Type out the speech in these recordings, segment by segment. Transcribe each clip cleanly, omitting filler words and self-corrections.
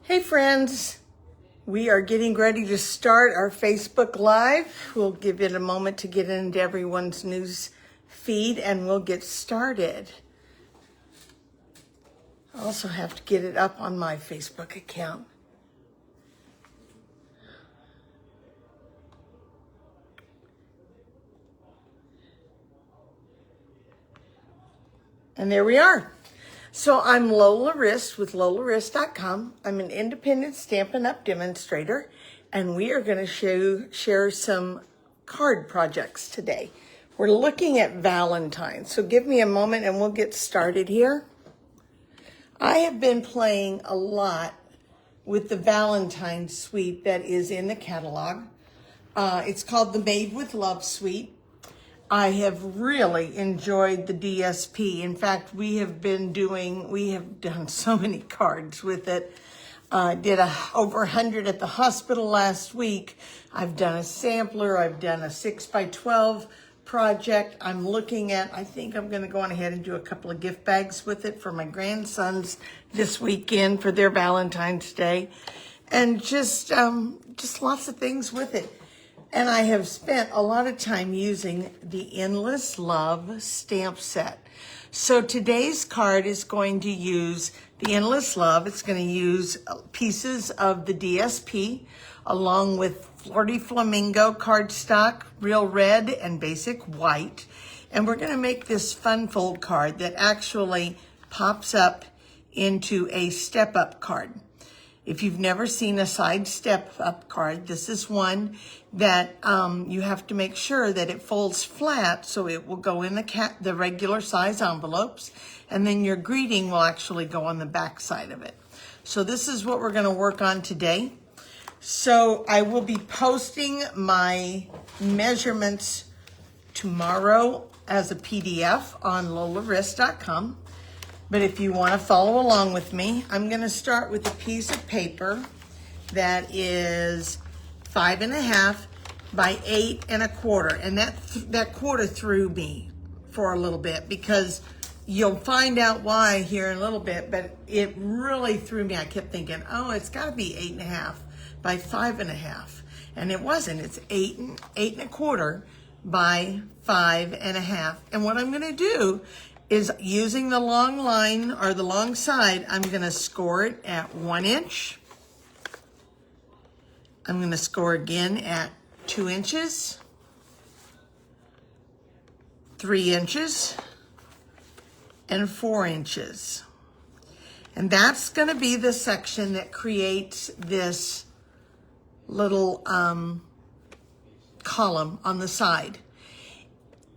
Hey friends, we are getting ready to start our Facebook Live. We'll give it a moment to get into everyone's news feed and we'll get started. I also have to get it up on my Facebook account. And there we are. So I'm Lola Rist with LolaRist.com. I'm an independent Stampin' Up! Demonstrator, and we are going to share some card projects today. We're looking at Valentine, so give me a moment and we'll get started here. I have been playing a lot with the Valentine suite that is in the catalog. It's called the Made with Love suite. I have really enjoyed the DSP. In fact, we have done so many cards with it. Did over 100 at the hospital last week. I've done a sampler. I've done a 6x12 project. I'm looking at, I think I'm going to go on ahead and do a couple of gift bags with it for my grandsons this weekend for their Valentine's Day. And just lots of things with it. And I have spent a lot of time using the Endless Love stamp set. So today's card is going to use the Endless Love. It's going to use pieces of the DSP along with Flirty Flamingo cardstock, Real Red and Basic White. And we're going to make this fun fold card that actually pops up into a step-up card. If you've never seen a side step-up card, this is one that you have to make sure that it folds flat so it will go in the regular size envelopes, and then your greeting will actually go on the back side of it. So this is what we're going to work on today. So I will be posting my measurements tomorrow as a PDF on LolaRist.com. But if you want to follow along with me, I'm going to start with a piece of paper that is 5.5 by 8 1/4. And that quarter threw me for a little bit because you'll find out why here in a little bit, but it really threw me. I kept thinking, oh, it's got to be 8.5 by 5.5. And it wasn't. It's 8 1/4 by 5.5. And what I'm going to do is using the long line or the long side, I'm going to score it at 1 inch. I'm going to score again at 2 inches, 3 inches, and 4 inches. And that's going to be the section that creates this little column on the side.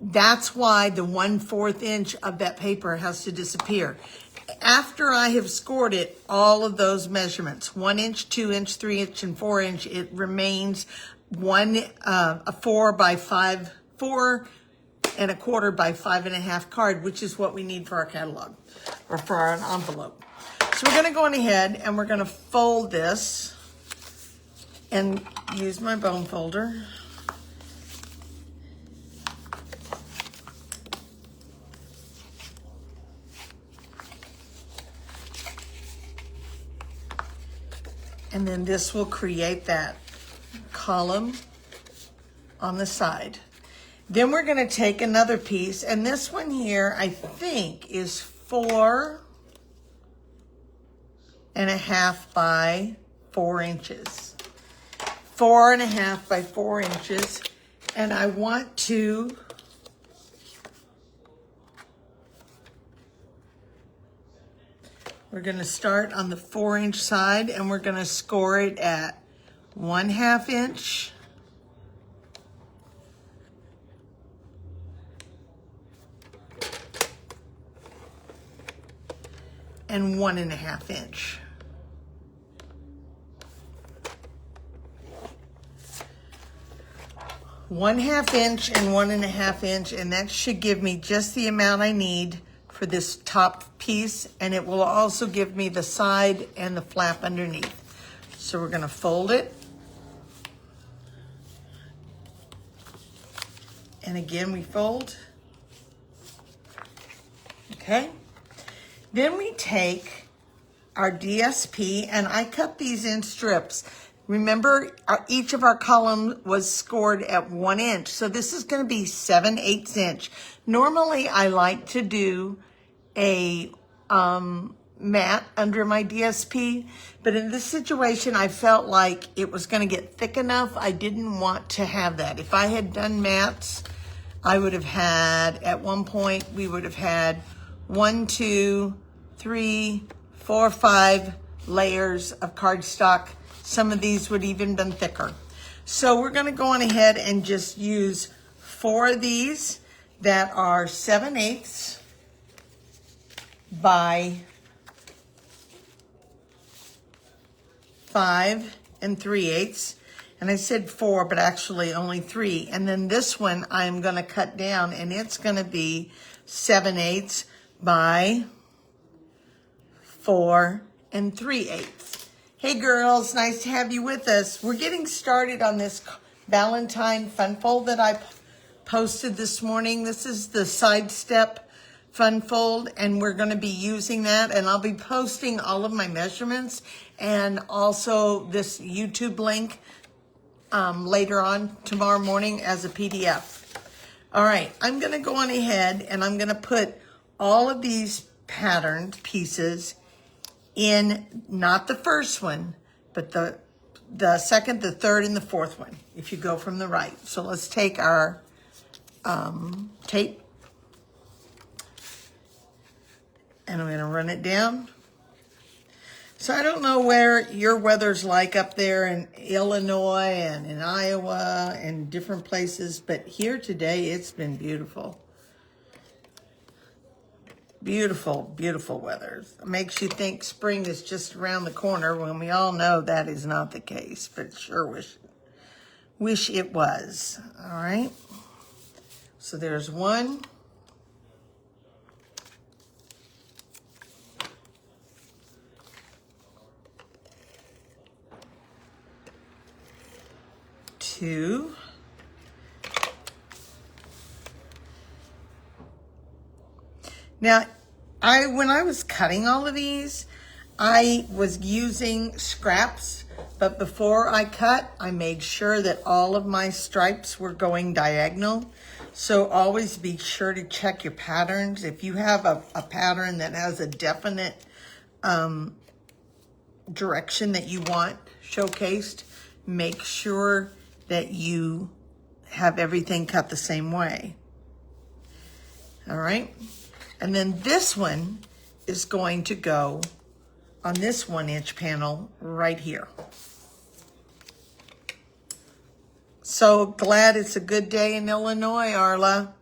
That's why the 1/4 inch of that paper has to disappear. After I have scored it, all of those measurements, 1 inch, 2 inch, 3 inch, and 4 inch, it remains a 4 1/4 by 5.5 card, which is what we need for our catalog or for our envelope. So we're gonna go on ahead and we're gonna fold this and use my bone folder. And then this will create that column on the side. Then we're going to take another piece, and this one here I think is 4.5 by 4 inches. 4.5 by 4 inches, and I want to we're going to start on the 4 inch side and we're going to score it at 1/2 inch. And 1.5 inch. One-half inch and 1.5 inch, and that should give me just the amount I need for this top piece, and it will also give me the side and the flap underneath. So we're going to fold it. And again, we fold. Okay. Then we take our DSP, and I cut these in strips. Remember, each of our columns was scored at 1 inch, so this is going to be 7/8 inch. Normally, I like to do a mat under my DSP, but in this situation, I felt like it was going to get thick enough. I didn't want to have that. If I had done mats, I would have had, at one point, we would have had 1, 2, 3, 4, 5 layers of cardstock. Some of these would even been thicker. So we're gonna go on ahead and just use 4 of these that are 7/8 by 5 3/8. And I said 4, but actually only 3. And then this one I'm gonna cut down, and it's gonna be 7/8 by 4 3/8. Hey girls, nice to have you with us. We're getting started on this Valentine fun fold that I posted this morning. This is the side step fun fold, and we're going to be using that, and I'll be posting all of my measurements and also this YouTube link later on tomorrow morning as a PDF. All right, I'm going to go on ahead and I'm going to put all of these patterned pieces in, not the first one, but the second, the third, and the fourth one, if you go from the right. So let's take our tape, and I'm going to run it down. So I don't know where your weather's like up there in Illinois and in Iowa and different places, but here today it's been beautiful. Beautiful, beautiful weather. It makes you think spring is just around the corner when we all know that is not the case, but sure wish it was. All right. So there's 1. 2. Now, when I was cutting all of these, I was using scraps, but before I cut, I made sure that all of my stripes were going diagonal. So always be sure to check your patterns. If you have a pattern that has a definite direction that you want showcased, make sure that you have everything cut the same way. All right. And then this one is going to go on this 1 inch panel right here. So glad it's a good day in Illinois, Arla.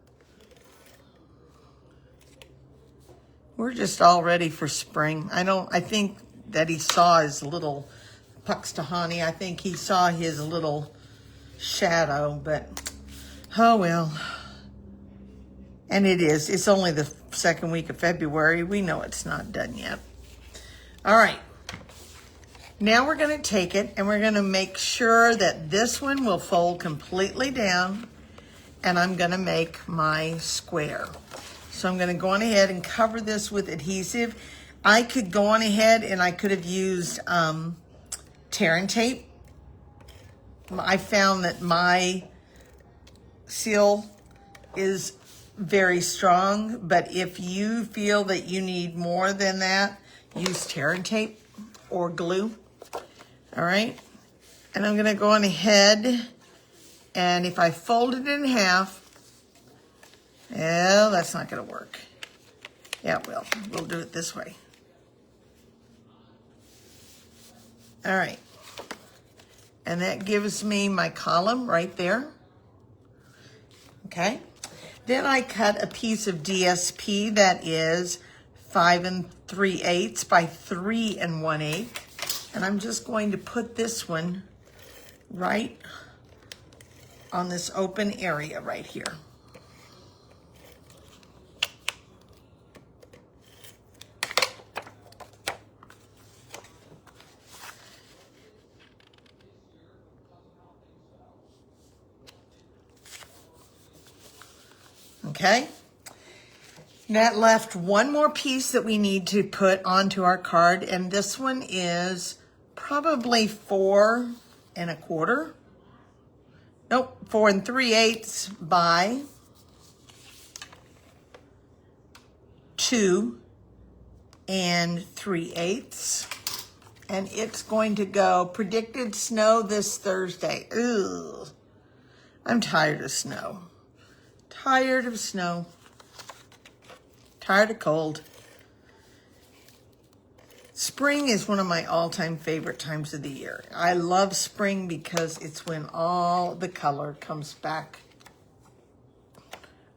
We're just all ready for spring. I think that he saw his little Puxtahani. I think he saw his little shadow, but oh well. And it's only the second week of February. We know it's not done yet. All right. Now we're going to take it and we're going to make sure that this one will fold completely down, and I'm going to make my square. So I'm going to go on ahead and cover this with adhesive. I could go on ahead and I could have used tear and tape. I found that my seal is very strong, but if you feel that you need more than that, use tear and tape or glue. All right, and I'm gonna go on ahead, and if I fold it in half, well, that's not gonna work. Yeah, it will. We'll do it this way. All right, and that gives me my column right there. Okay. Then I cut a piece of DSP that is 5 3/8 by 3 1/8. And I'm just going to put this one right on this open area right here. Okay. That left one more piece that we need to put onto our card, and this one is probably 4 1/4. Nope, 4 3/8 by 2 3/8. And it's going to go predicted snow this Thursday. Ugh. I'm tired of snow. Tired of snow. Tired of cold. Spring is one of my all-time favorite times of the year. I love spring because it's when all the color comes back.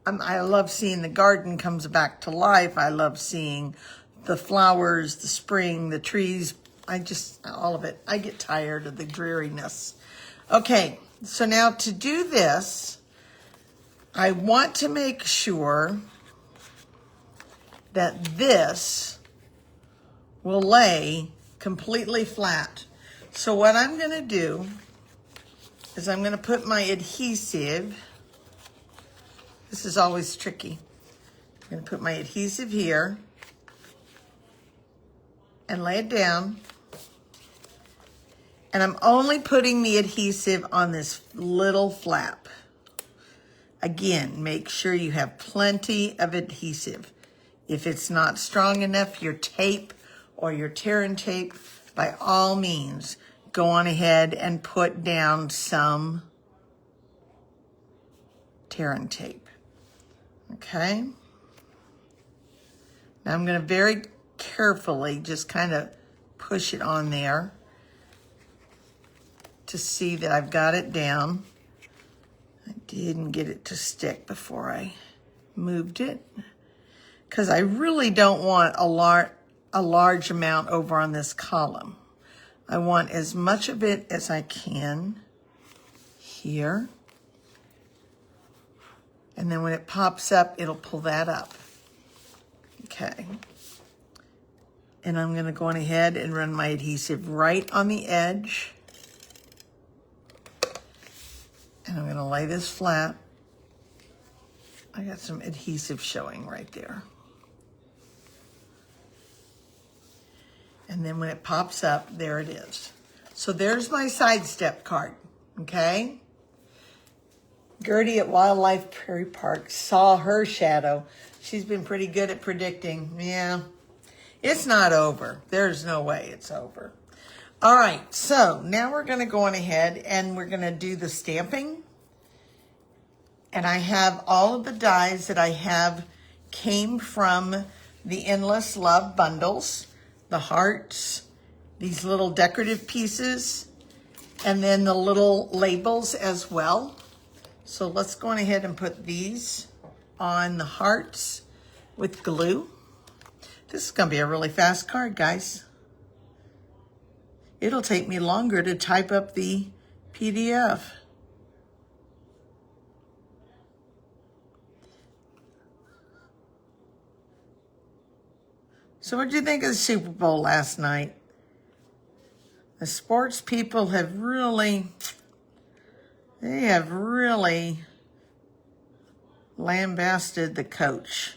I love seeing the garden comes back to life. I love seeing the flowers, the spring, the trees. All of it. I get tired of the dreariness. Okay, so now to do this, I want to make sure that this will lay completely flat. So what I'm going to do is I'm going to put my adhesive. This is always tricky. I'm going to put my adhesive here and lay it down. And I'm only putting the adhesive on this little flap. Again, make sure you have plenty of adhesive. If it's not strong enough, your tape or your tear and tape, by all means, go on ahead and put down some tear and tape. Okay? Now I'm going to very carefully just kind of push it on there to see that I've got it down. I didn't get it to stick before I moved it, because I really don't want a large amount over on this column. I want as much of it as I can here. And then when it pops up, it'll pull that up. Okay. And I'm going to go on ahead and run my adhesive right on the edge. And I'm going to lay this flat. I got some adhesive showing right there. And then when it pops up, there it is. So there's my sidestep card, okay? Gertie at Wildlife Prairie Park saw her shadow. She's been pretty good at predicting. Yeah, it's not over. There's no way it's over. All right, so now we're going to go on ahead and we're going to do the stamping. And I have all of the dies that I have came from the Endless Love bundles, the hearts, these little decorative pieces, and then the little labels as well. So let's go on ahead and put these on the hearts with glue. This is going to be a really fast card, guys. It'll take me longer to type up the PDF. So what did you think of the Super Bowl last night? The sports people have really lambasted the coach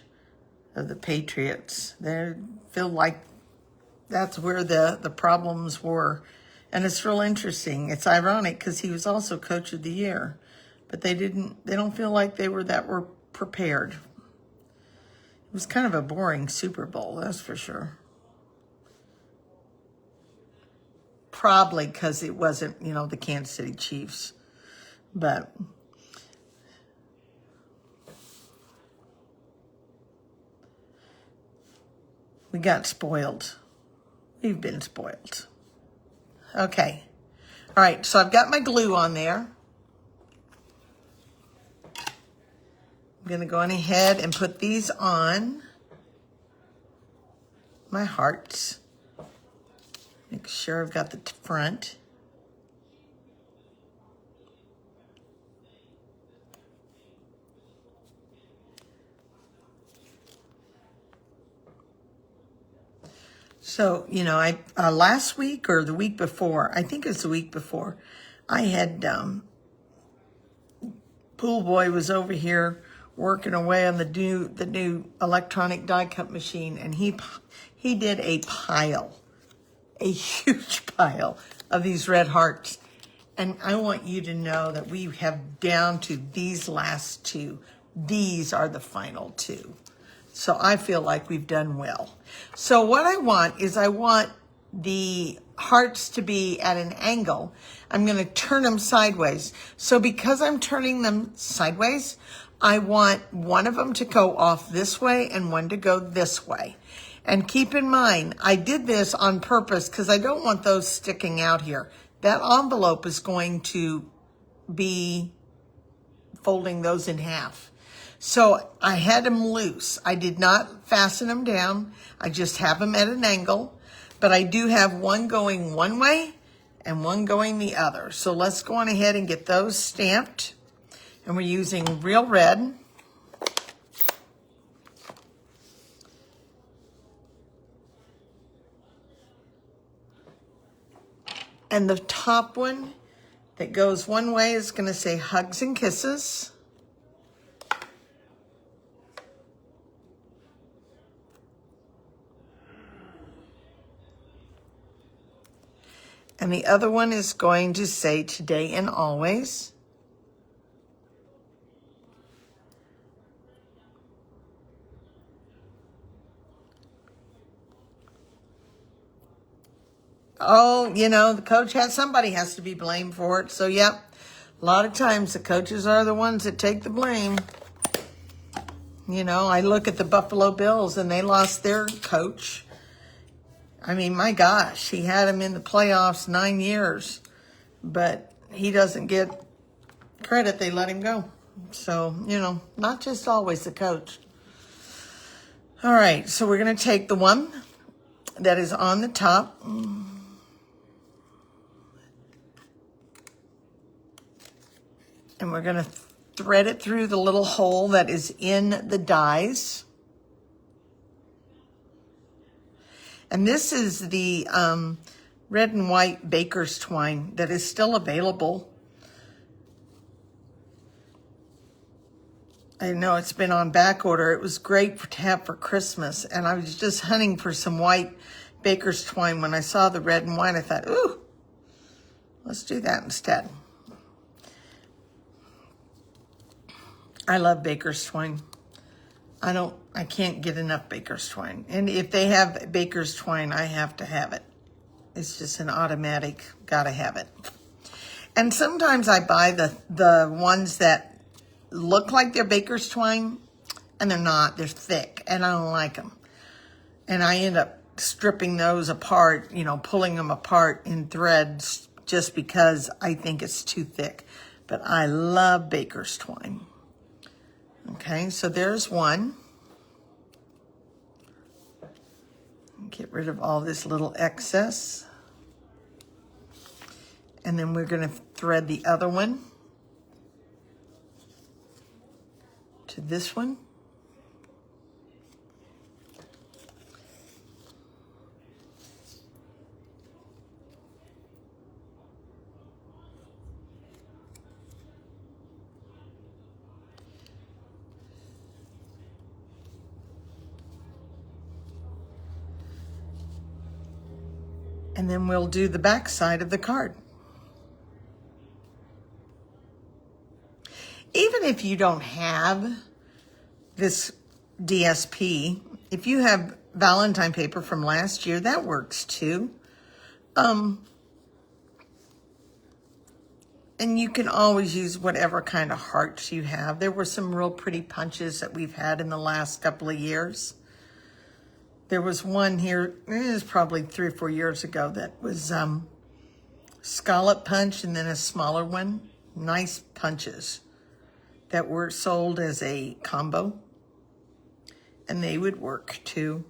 of the Patriots. They feel like that's where the problems were. And it's real interesting. It's ironic because he was also coach of the year, but they don't feel like they were prepared. It was kind of a boring Super Bowl, that's for sure. Probably because it wasn't, the Kansas City Chiefs. But we got spoiled. We've been spoiled. Okay. All right, so I've got my glue on there. I'm going to go on ahead and put these on my hearts. Make sure I've got the front. So, I last week or the week before, I think it's the week before, I had Pool Boy was over here working away on the new electronic die cut machine, and he did a huge pile of these red hearts. And I want you to know that we have down to these last two. These are the final two. So I feel like we've done well. So what I want is the hearts to be at an angle. I'm going to turn them sideways. So because I'm turning them sideways, I want one of them to go off this way and one to go this way. And keep in mind, I did this on purpose because I don't want those sticking out here. That envelope is going to be folding those in half. So I had them loose. I did not fasten them down. I just have them at an angle. But I do have one going one way and one going the other. So let's go on ahead and get those stamped. And we're using real red. And the top one that goes one way is going to say hugs and kisses. And the other one is going to say today and always. Oh, you know, somebody has to be blamed for it. So, yep, a lot of times the coaches are the ones that take the blame. You know, I look at the Buffalo Bills and they lost their coach. I mean, my gosh, he had him in the playoffs 9 years, but he doesn't get credit. They let him go. So, you know, not just always the coach. All right, so we're going to take the one that is on the top. And we're going to thread it through the little hole that is in the dies. And this is the red and white baker's twine that is still available. I know it's been on back order. It was great to have for Christmas. And I was just hunting for some white baker's twine. When I saw the red and white, I thought, ooh, let's do that instead. I love baker's twine. I can't get enough baker's twine. And if they have baker's twine, I have to have it. It's just an automatic, gotta have it. And sometimes I buy the ones that look like they're baker's twine, and they're not. They're thick, and I don't like them. And I end up stripping those apart, you know, pulling them apart in threads just because I think it's too thick. But I love baker's twine. Okay, so there's one. Get rid of all this little excess. And then we're going to thread the other one to this one. And then we'll do the back side of the card. Even if you don't have this DSP, if you have Valentine paper from last year, that works too. And you can always use whatever kind of hearts you have. There were some real pretty punches that we've had in the last couple of years. There was one here, it was probably 3 or 4 years ago, that was scallop punch and then a smaller one. Nice punches that were sold as a combo. And they would work too.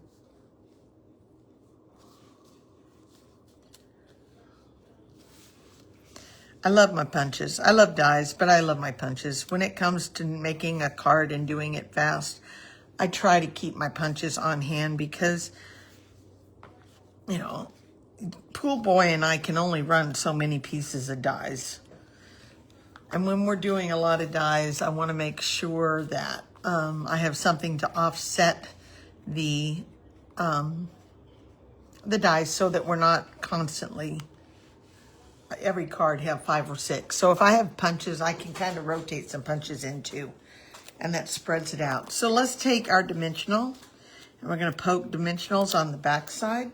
I love my punches. I love dies, but I love my punches. When it comes to making a card and doing it fast, I try to keep my punches on hand because, you know, Pool Boy and I can only run so many pieces of dies. And when we're doing a lot of dies, I want to make sure that I have something to offset the dies so that we're not constantly, every card have 5 or 6. So if I have punches, I can kind of rotate some punches in too, and that spreads it out. So let's take our dimensional, and we're going to poke dimensionals on the back side.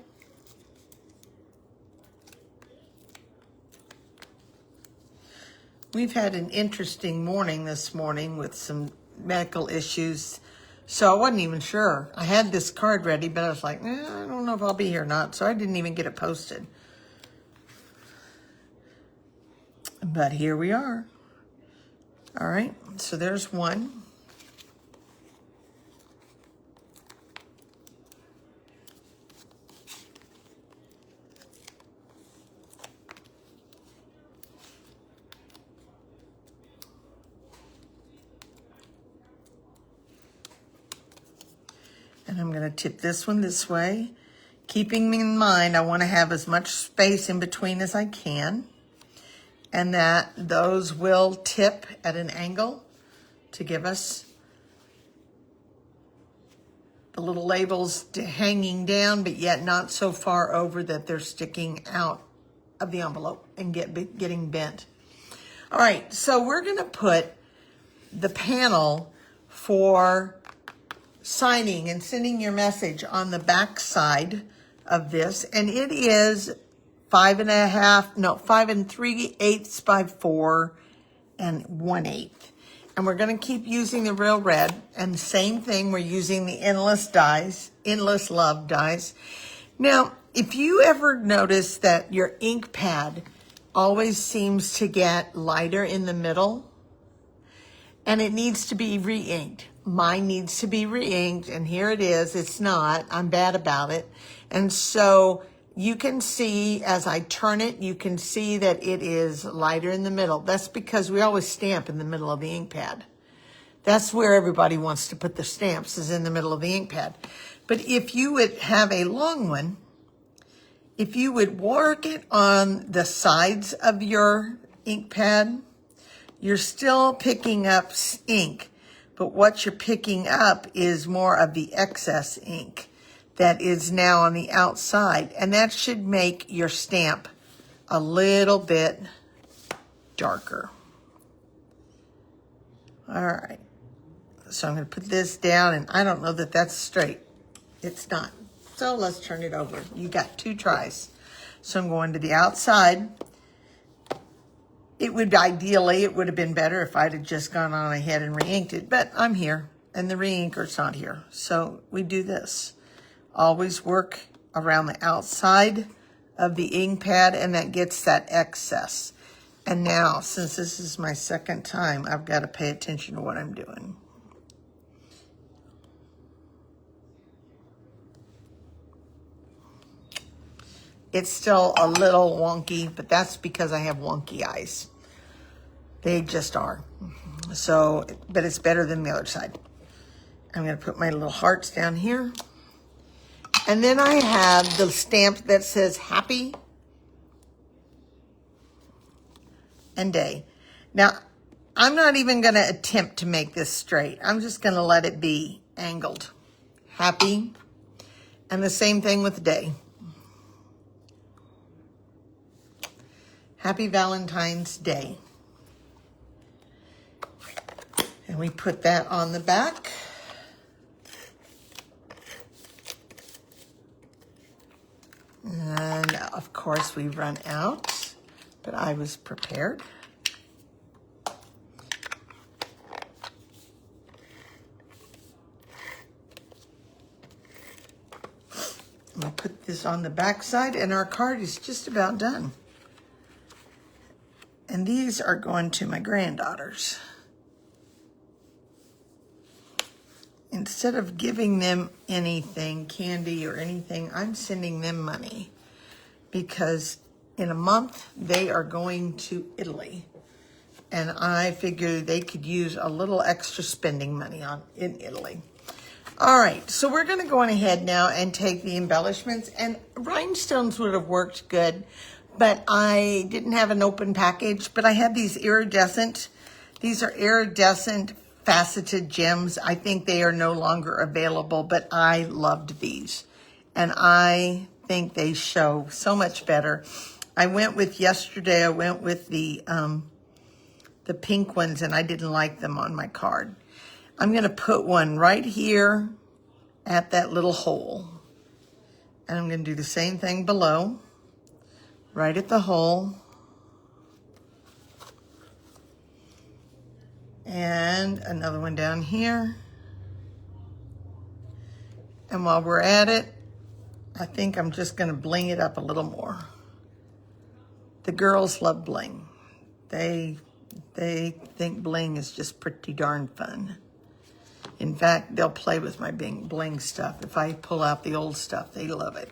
We've had an interesting morning this morning with some medical issues, so I wasn't even sure. I had this card ready, but I was like, I don't know if I'll be here or not, so I didn't even get it posted. But here we are. All right, so there's one. And I'm going to tip this one this way, keeping in mind I want to have as much space in between as I can, and that those will tip at an angle to give us the little labels hanging down, but yet not so far over that they're sticking out of the envelope and getting bent. All right, so we're going to put the panel for signing and sending your message on the back side of this, and it is 5 3/8 by 4 and 1/8, and we're going to keep using the real red, and the same thing, we're using the endless love dies. Now, if you ever notice that your ink pad always seems to get lighter in the middle and it needs to be re-inked, mine needs to be re-inked, and here it is. It's not. I'm bad about it. And so you can see as I turn it, you can see that it is lighter in the middle. That's because we always stamp in the middle of the ink pad. That's where everybody wants to put their stamps, is in the middle of the ink pad. But if you would have a long one, if you would work it on the sides of your ink pad, you're still picking up ink. But what you're picking up is more of the excess ink that is now on the outside. And that should make your stamp a little bit darker. All right. So I'm going to put this down, and I don't know that that's straight. It's not. So let's turn it over. You got 2 tries. So I'm going to the outside. It would have been better if I'd have just gone on ahead and re-inked it, but I'm here and the re-inker's not here. So we do this. Always work around the outside of the ink pad, and that gets that excess. And now, since this is my second time, I've got to pay attention to what I'm doing. It's still a little wonky, but that's because I have wonky eyes. They just are. So, but it's better than the other side. I'm going to put my little hearts down here. And then I have the stamp that says happy and day. Now, I'm not even going to attempt to make this straight. I'm just going to let it be angled. Happy. And the same thing with day. Happy Valentine's Day. And we put that on the back. And of course we run out, but I was prepared. We'll put this on the back side, and our card is just about done. And these are going to my granddaughters. Instead of giving them anything, candy or anything, I'm sending them money. Because in a month, they are going to Italy. And I figured they could use a little extra spending money in Italy. All right, so we're going to go on ahead now and take the embellishments. And rhinestones would have worked good, but I didn't have an open package. But I had these iridescent. These are iridescent faceted gems. I think they are no longer available, but I loved these. And I think they show so much better. Yesterday, I went with the pink ones, and I didn't like them on my card. I'm going to put one right here at that little hole. And I'm going to do the same thing below, right at the hole. And another one down here. And while we're at it, I think I'm just going to bling it up a little more. The girls love bling. They think bling is just pretty darn fun. In fact, they'll play with my bling stuff. If I pull out the old stuff, they love it.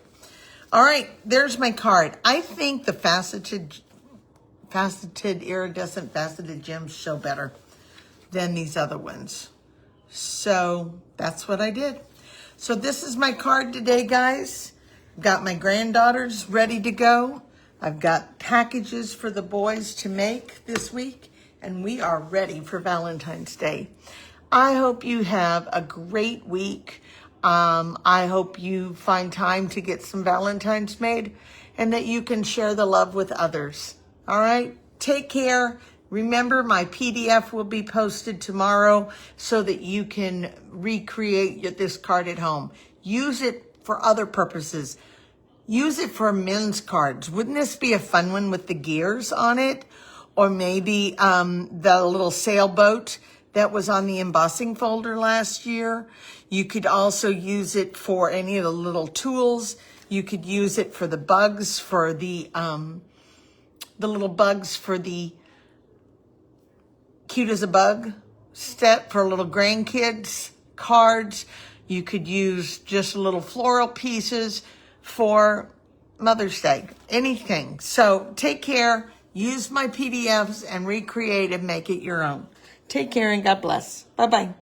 All right, there's my card. I think the faceted, iridescent faceted gems show better than these other ones. So that's what I did. So this is my card today, guys. Got my granddaughters ready to go. I've got packages for the boys to make this week, and we are ready for Valentine's Day. I hope you have a great week. I hope you find time to get some Valentines made and that you can share the love with others. All right? Take care. Remember, my PDF will be posted tomorrow so that you can recreate this card at home. Use it for other purposes. Use it for men's cards. Wouldn't this be a fun one with the gears on it? Or maybe the little sailboat that was on the embossing folder last year. You could also use it for any of the little tools. You could use it for the bugs, for the little bugs for the cute as a bug set for little grandkids cards. You could use just little floral pieces for Mother's Day, anything. So take care, use my PDFs and recreate and make it your own. Take care and God bless. Bye-bye.